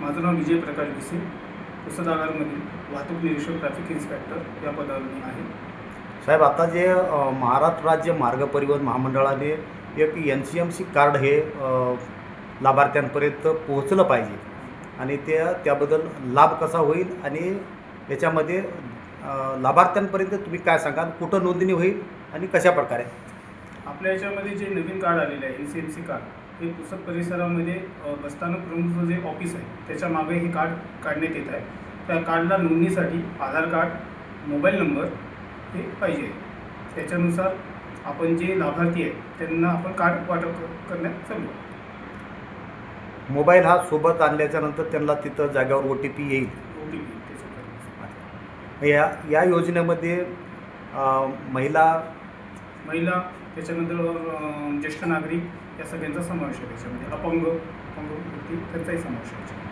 माझं नाव विजय प्रकाश भिसे, पुसद आगारमधील वाहतूक निरीक्षक ट्रॅफिक इन्स्पेक्टर या पदावर मी आहे. साहेब, आता जे महाराष्ट्र राज्य मार्ग परिवहन महामंडळाने एक NCMC कार्ड हे लाभार्थ्यांपर्यंत पोहोचलं पाहिजे आणि त्याबद्दल लाभ कसा होईल आणि याच्यामध्ये लाभार्थ्यांपर्यंत तुम्ही काय सांगाल, कुठं नोंदणी होईल आणि कशा प्रकारे? आपल्या याच्यामध्ये जे नवीन कार्ड आलेलं आहे NCMC कार्ड, हे पुसद परिसरामध्ये बसस्थानक प्रमुख जे ऑफिस आहे त्याच्या मागे हे कार्ड काढण्यात येत आहे. त्या कार्डला नोंदणीसाठी आधार कार्ड, मोबाईल नंबर हे पाहिजे. त्याच्यानुसार आपण जे लाभार्थी आहेत त्यांना आपण कार्ड वाटप करण्यात चालू. मोबाईल हा सोबत आणल्याच्यानंतर त्यांना तिथं जागेवर OTP येईल. OTP त्याच्याकडे. या योजनेमध्ये महिला त्याच्यानंतर ज्येष्ठ नागरिक या सगळ्यांचा समावेश आहे. त्याच्यामध्ये अपंग व्यक्ती त्यांचाही समावेश आहे.